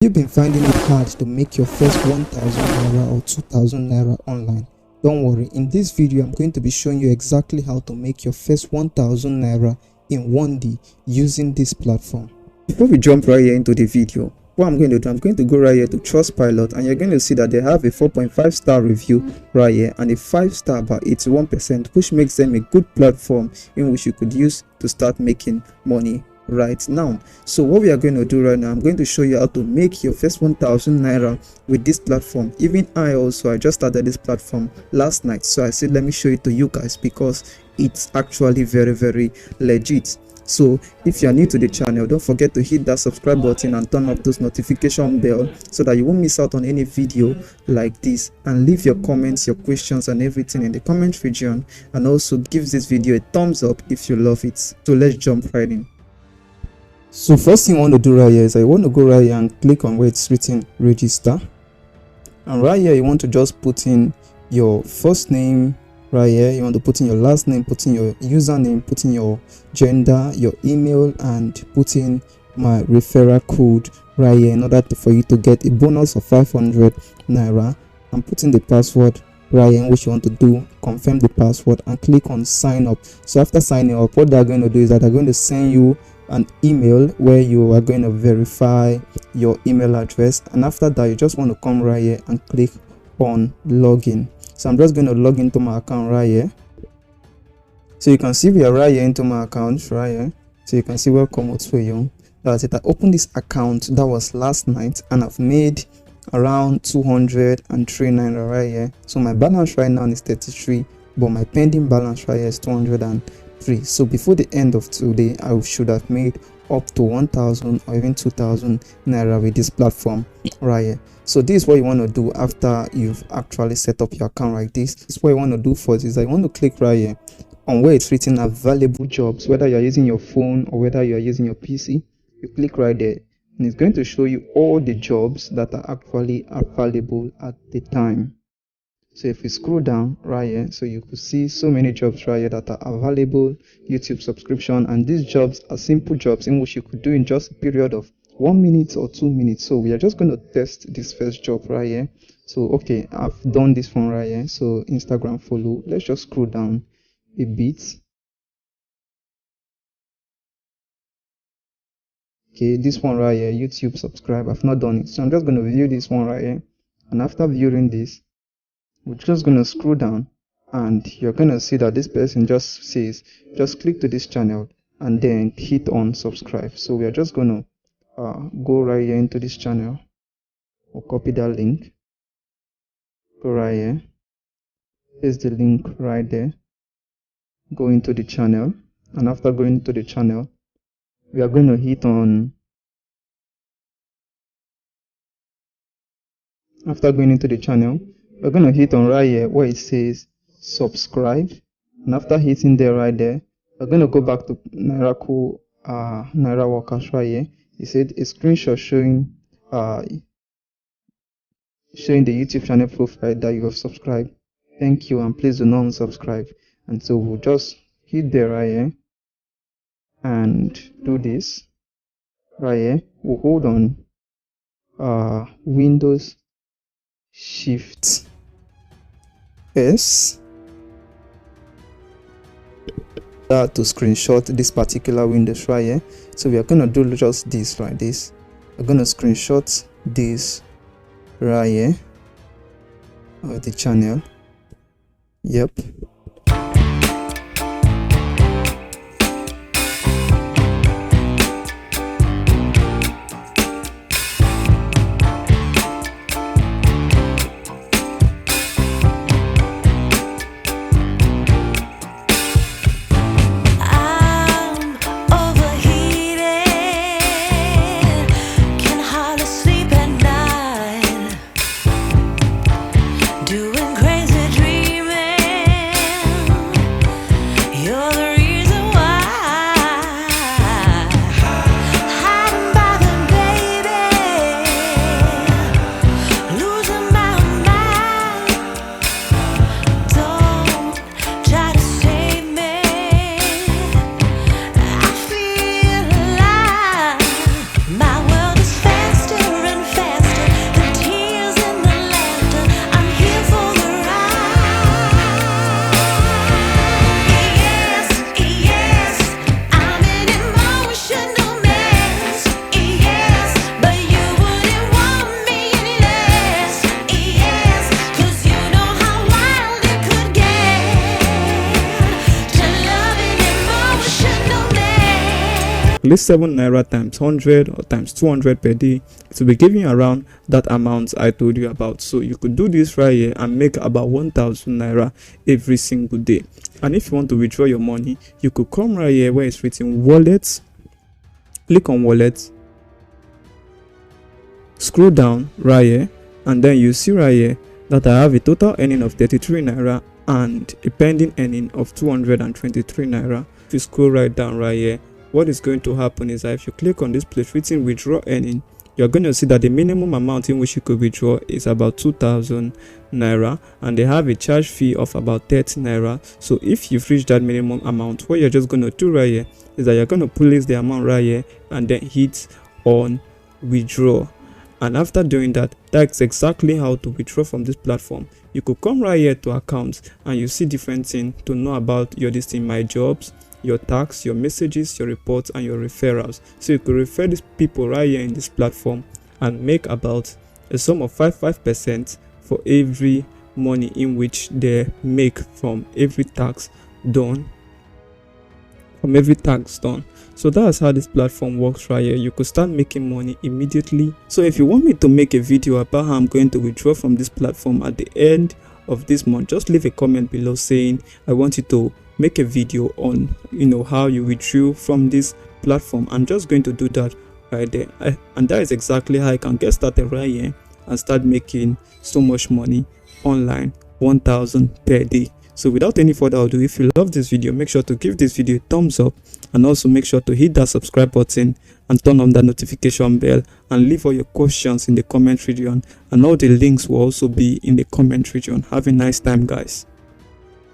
You've been finding it hard to make your first 1000 naira or 2000 naira online? Don't worry, in this video I'm going to be showing you exactly how to make your first 1000 naira in one day using this platform. Before we jump right here into the video, what I'm going to do, I'm going to go right here to Trustpilot, and you're going to see that they have a 4.5 star review right here and a 5 star about 81%, which makes them a good platform in which you could use to start making money right now. So what we are going to do right now, I'm going to show you how to make your first 1000 naira with this platform. Even I just started this platform last night, so I said let me show it to you guys because it's actually very legit. So if you are new to the channel, don't forget to hit that subscribe button and turn up those notification bell so that you won't miss out on any video like this, and leave your comments, your questions and everything in the comment region, and also give this video a thumbs up if you love it. So let's jump right in. So first thing I want to do right here is I want to go right here and click on where it's written register, and right here you want to just put in your first name. Right here you want to put in your last name, put in your username, put in your gender, your email, and put in my referral code right here in order for you to get a bonus of 500 naira, and put in the password right here in which you want to do, confirm the password, and click on sign up. So after signing up, what they're going to do is that they're going to send you an email where you are going to verify your email address, and after that you just want to come right here and click on login. So I'm just going to log into my account right here. So you can see we are right here into my account right here. So you can see welcome to you. That's it. I opened this account, that was last night, and I've made around 203 naira right here. So my balance right now is 33, but my pending balance right here is 203. So before the end of today, I should have made up to 1000 or even 2000 naira with this platform right here. So this is what you want to do after you've actually set up your account like this. This is what you want to do first is I want to click right here on where it's written available jobs, whether you're using your phone or whether you're using your PC. You click right there and it's going to show you all the jobs that are actually available at the time. So if we scroll down right here, so you could see so many jobs right here that are available, YouTube subscription, and these jobs are simple jobs in which you could do in just a period of 1 minute or 2 minutes. So we are just going to test this first job right here. So okay, I've done this one right here. So Instagram follow, let's just scroll down a bit. Okay, this one right here, YouTube subscribe, I've not done it, so I'm just going to view this one right here. And after viewing this, we're just going to scroll down, and you're going to see that this person just says just click to this channel and then hit on subscribe. So we are just going to go right here into this channel, or copy that link, go right here, paste the link right there, go into the channel, and after going to the channel, we are going to hit on, after going into the channel, we're going to hit on right here where it says subscribe, and after hitting there right there, we're going to go back to Nairaworkers right here. It said a screenshot showing the YouTube channel profile that you have subscribed. Thank you, and please do not unsubscribe. And so we'll just hit there right here and do this right here. We'll hold on Windows Shift S that to screenshot this particular Windows right here. So we are going to do just this like this. We're going to screenshot this right here of the channel. Yep. Doing crazy dreaming. least 7 naira times 100 or times 200 per day, it will be giving you around that amount I told you about. So you could do this right here and make about 1,000 naira every single day. And if you want to withdraw your money, you could come right here where it's written wallets, click on wallets, scroll down right here, and then you see right here that I have a total earning of 33 naira and a pending earning of 223 naira. If you scroll right down right here, what is going to happen is that if you click on this place written withdraw earning, you're going to see that the minimum amount in which you could withdraw is about 2,000 naira, and they have a charge fee of about 30 naira. So if you've reached that minimum amount, what you're just going to do right here is that you're going to place the amount right here and then hit on withdraw. And after doing that, that's exactly how to withdraw from this platform. You could come right here to accounts and you see different things to know about your listing, my jobs, your tax, your messages, your reports, and your referrals. So you could refer these people right here in this platform and make about a sum of 5% for every money in which they make from every tax done. So that's how this platform works right here. You could start making money immediately. So if you want me to make a video about how I'm going to withdraw from this platform at the end of this month, just leave a comment below saying I want you to make a video on how you withdrew from this platform. I'm just going to do that right there, and that is exactly how I can get started right here and start making so much money online, 1,000 per day. So without any further ado, if you love this video, make sure to give this video a thumbs up, and also make sure to hit that subscribe button and turn on that notification bell, and leave all your questions in the comment region, and all the links will also be in the comment region. Have a nice time, guys.